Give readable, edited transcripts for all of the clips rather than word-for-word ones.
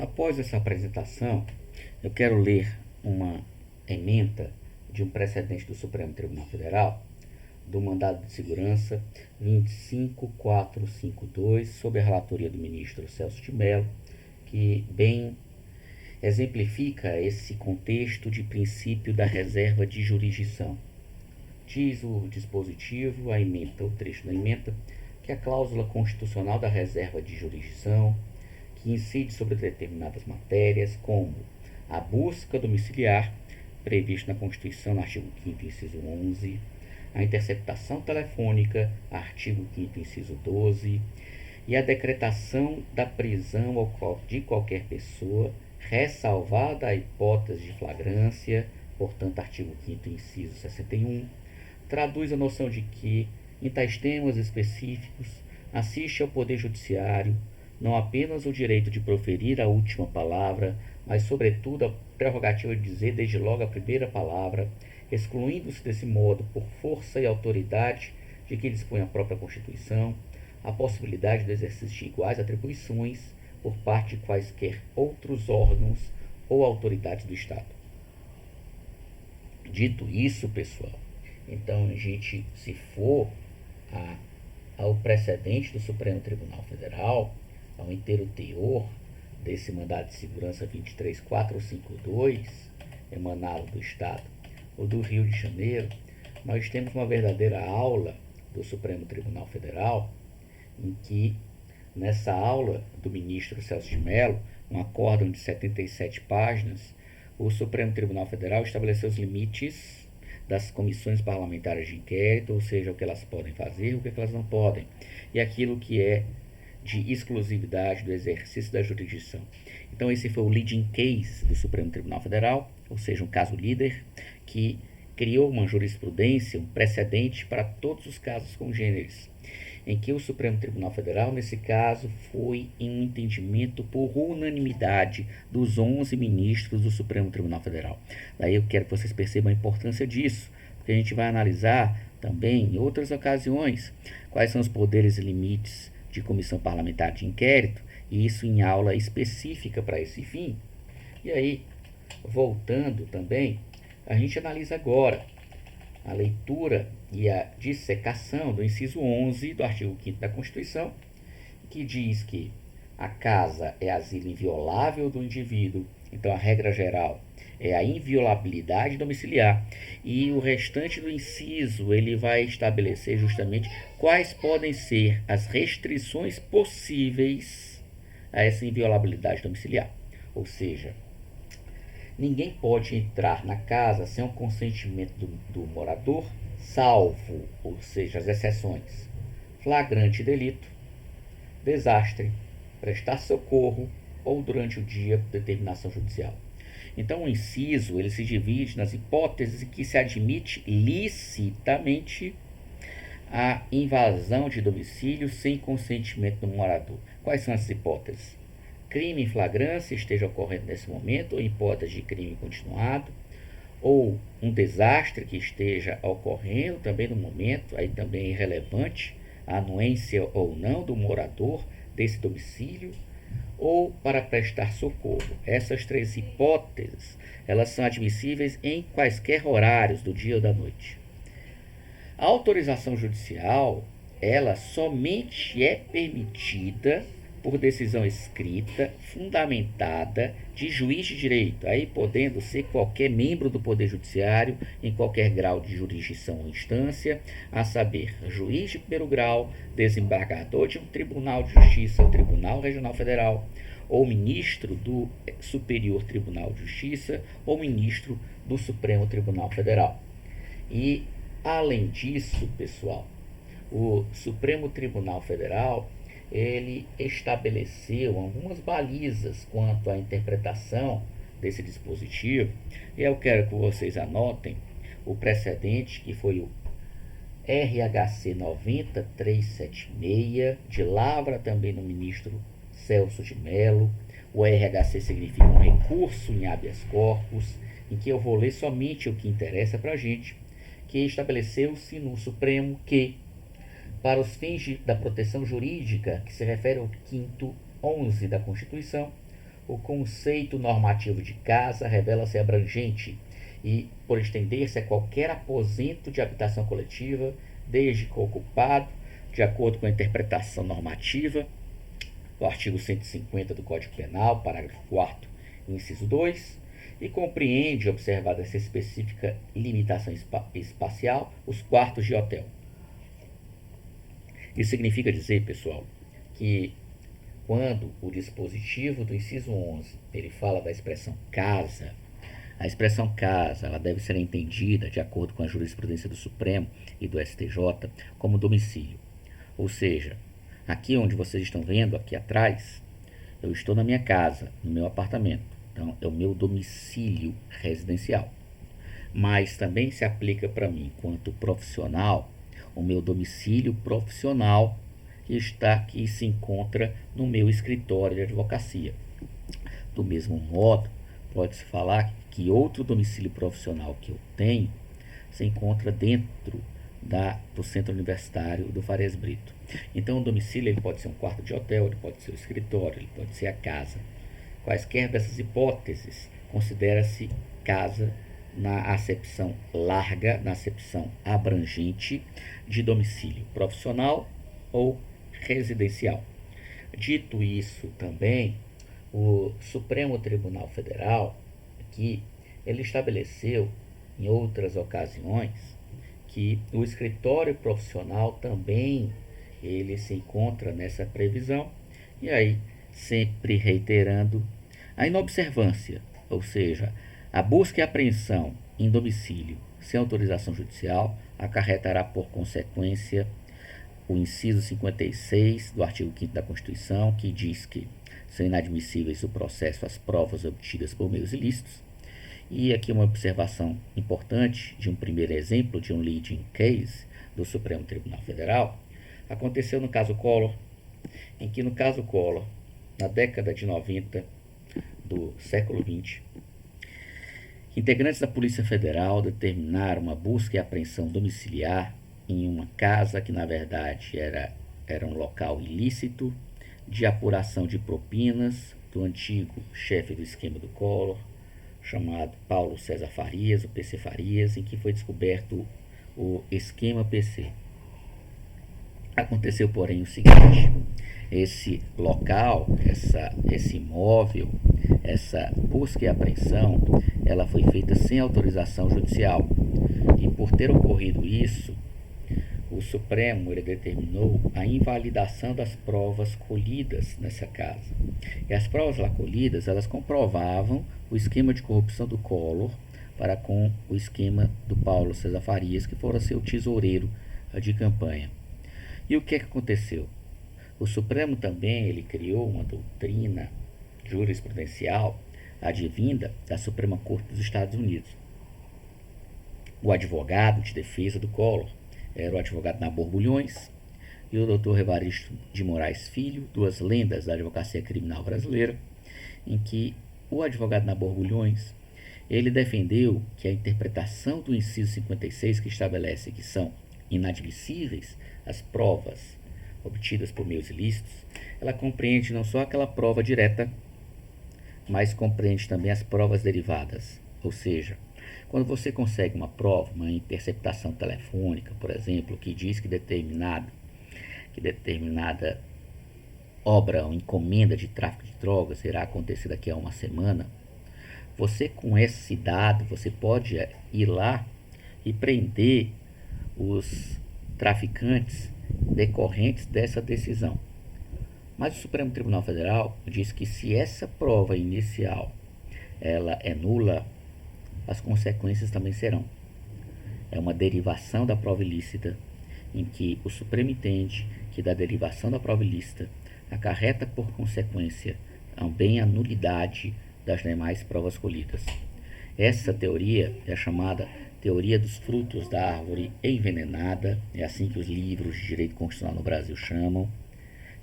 Após essa apresentação, eu quero ler uma ementa de um precedente do Supremo Tribunal Federal, do mandado de segurança 25452, sob a relatoria do ministro Celso de Mello, que bem exemplifica esse contexto de princípio da reserva de jurisdição. Diz o dispositivo, a ementa, o trecho da ementa, que a cláusula constitucional da reserva de jurisdição, que incide sobre determinadas matérias, como a busca domiciliar, prevista na Constituição, no artigo 5º, inciso 11, a interceptação telefônica, artigo 5º, inciso 12, e a decretação da prisão de qualquer pessoa, ressalvada a hipótese de flagrância, portanto, artigo 5º, inciso 61, traduz a noção de que, em tais temas específicos, assiste ao Poder Judiciário não apenas o direito de proferir a última palavra, mas, sobretudo, a prerrogativa de dizer desde logo a primeira palavra, excluindo-se desse modo, por força e autoridade de que dispõe a própria Constituição, a possibilidade do exercício de iguais atribuições por parte de quaisquer outros órgãos ou autoridades do Estado. Dito isso, pessoal, então a gente, se for ao precedente do Supremo Tribunal Federal, ao inteiro teor desse mandado de segurança 23452, emanado do Estado ou do Rio de Janeiro, nós temos uma verdadeira aula do Supremo Tribunal Federal, em que, nessa aula do ministro Celso de Mello, um acórdão de 77 páginas, o Supremo Tribunal Federal estabeleceu os limites das comissões parlamentares de inquérito, ou seja, o que elas podem fazer, o que elas não podem, e aquilo que é de exclusividade do exercício da jurisdição. Então, esse foi o leading case do Supremo Tribunal Federal, ou seja, um caso líder, que criou uma jurisprudência, um precedente para todos os casos congêneres, em que o Supremo Tribunal Federal, nesse caso, foi em um entendimento por unanimidade dos 11 ministros do Supremo Tribunal Federal. Daí eu quero que vocês percebam a importância disso, porque a gente vai analisar também, em outras ocasiões, quais são os poderes e limites de comissão parlamentar de inquérito, e isso em aula específica para esse fim. E aí, voltando também, a gente analisa agora a leitura e a dissecação do inciso 11 do artigo 5º da Constituição, que diz que a casa é asilo inviolável do indivíduo, então a regra geral é a inviolabilidade domiciliar, e o restante do inciso ele vai estabelecer justamente quais podem ser as restrições possíveis a essa inviolabilidade domiciliar. Ou seja, ninguém pode entrar na casa sem o consentimento do morador, salvo, ou seja, as exceções, flagrante delito, desastre, prestar socorro ou durante o dia por determinação judicial. Então, o inciso ele se divide nas hipóteses em que se admite licitamente a invasão de domicílio sem consentimento do morador. Quais são essas hipóteses? Crime em flagrância esteja ocorrendo nesse momento, ou hipótese de crime continuado, ou um desastre que esteja ocorrendo também no momento, aí também é irrelevante a anuência ou não do morador desse domicílio, ou para prestar socorro. Essas três hipóteses, elas são admissíveis em quaisquer horários do dia ou da noite. A autorização judicial, ela somente é permitida por decisão escrita, fundamentada, de juiz de direito, aí podendo ser qualquer membro do Poder Judiciário, em qualquer grau de jurisdição ou instância, a saber, juiz de primeiro grau, desembargador de um Tribunal de Justiça, Tribunal Regional Federal, ou ministro do Superior Tribunal de Justiça, ou ministro do Supremo Tribunal Federal. E, além disso, pessoal, o Supremo Tribunal Federal ele estabeleceu algumas balizas quanto à interpretação desse dispositivo, e eu quero que vocês anotem o precedente, que foi o RHC 90376, de lavra também no ministro Celso de Mello. O RHC significa um recurso em habeas corpus, em que eu vou ler somente o que interessa para a gente, que estabeleceu-se no Supremo que, para os fins da proteção jurídica, que se refere ao 5º 11 da Constituição, o conceito normativo de casa revela-se abrangente e, por estender-se a qualquer aposento de habitação coletiva, desde que ocupado, de acordo com a interpretação normativa do artigo 150 do Código Penal, parágrafo 4º, inciso 2, e compreende, observada essa específica limitação espacial, os quartos de hotel. Isso significa dizer, pessoal, que quando o dispositivo do inciso 11 ele fala da expressão casa, a expressão casa ela deve ser entendida, de acordo com a jurisprudência do Supremo e do STJ, como domicílio. Ou seja, aqui onde vocês estão vendo, aqui atrás, eu estou na minha casa, no meu apartamento. Então, é o meu domicílio residencial. Mas também se aplica para mim, enquanto profissional, o meu domicílio profissional que se encontra no meu escritório de advocacia. Do mesmo modo, pode-se falar que outro domicílio profissional que eu tenho se encontra dentro do Centro Universitário do Farias Brito. Então, o domicílio ele pode ser um quarto de hotel, ele pode ser o escritório, ele pode ser a casa. Quaisquer dessas hipóteses, considera-se casa na acepção larga, na acepção abrangente de domicílio profissional ou residencial. Dito isso também, o Supremo Tribunal Federal, aqui, ele estabeleceu em outras ocasiões que o escritório profissional também ele se encontra nessa previsão, e aí sempre reiterando a inobservância, ou seja, a busca e apreensão em domicílio sem autorização judicial acarretará por consequência o inciso 56 do artigo 5º da Constituição, que diz que são inadmissíveis o processo às provas obtidas por meios ilícitos. E aqui uma observação importante de um primeiro exemplo de um leading case do Supremo Tribunal Federal, aconteceu no caso Collor, em que no caso Collor, na década de 90 do século XX, integrantes da Polícia Federal determinaram uma busca e apreensão domiciliar em uma casa que na verdade era um local ilícito de apuração de propinas do antigo chefe do esquema do Collor, chamado Paulo César Farias, o PC Farias, em que foi descoberto o esquema PC. Aconteceu, porém, o seguinte: esse local, esse imóvel, essa busca e apreensão, ela foi feita sem autorização judicial. E por ter ocorrido isso, o Supremo ele determinou a invalidação das provas colhidas nessa casa. E as provas lá colhidas, elas comprovavam o esquema de corrupção do Collor para com o esquema do Paulo César Farias, que fora seu tesoureiro de campanha. E o que aconteceu? O Supremo também ele criou uma doutrina jurisprudencial advinda da Suprema Corte dos Estados Unidos. O advogado de defesa do Collor era o advogado Nabor Bulhões e o Dr. Evaristo de Moraes Filho, duas lendas da advocacia criminal brasileira, em que o advogado Nabor Bulhões ele defendeu que a interpretação do inciso 56, que estabelece que são inadmissíveis as provas obtidas por meios ilícitos, ela compreende não só aquela prova direta, mas compreende também as provas derivadas. Ou seja, quando você consegue uma prova, uma interceptação telefônica, por exemplo, que diz que determinada obra ou encomenda de tráfico de drogas irá acontecer daqui a uma semana, você com esse dado, você pode ir lá e prender os traficantes decorrentes dessa decisão. Mas o Supremo Tribunal Federal diz que se essa prova inicial ela é nula, as consequências também serão. É uma derivação da prova ilícita, em que o Supremo entende que da derivação da prova ilícita acarreta por consequência também a nulidade das demais provas colhidas. Essa teoria é chamada teoria dos frutos da árvore envenenada, é assim que os livros de direito constitucional no Brasil chamam.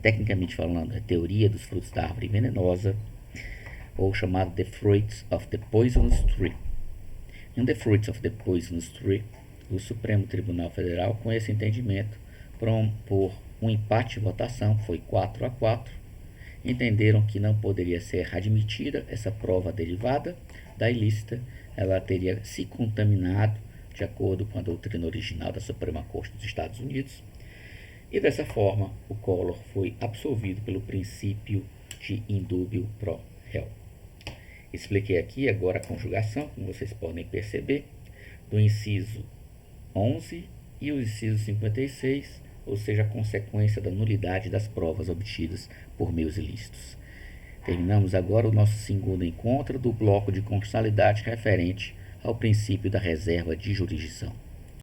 Tecnicamente falando, é teoria dos frutos da árvore venenosa, ou chamado The Fruits of the Poisonous Tree. Em The Fruits of the Poisonous Tree, o Supremo Tribunal Federal, com esse entendimento, por um empate de votação, foi 4-4, entenderam que não poderia ser admitida essa prova derivada da ilícita, ela teria se contaminado de acordo com a doutrina original da Suprema Corte dos Estados Unidos, e dessa forma o Collor foi absolvido pelo princípio de indúbio pro réu. Expliquei aqui agora a conjugação, como vocês podem perceber, do inciso 11 e o inciso 56, ou seja, a consequência da nulidade das provas obtidas por meios ilícitos. Terminamos agora o nosso segundo encontro do bloco de constitucionalidade referente ao princípio da reserva de jurisdição.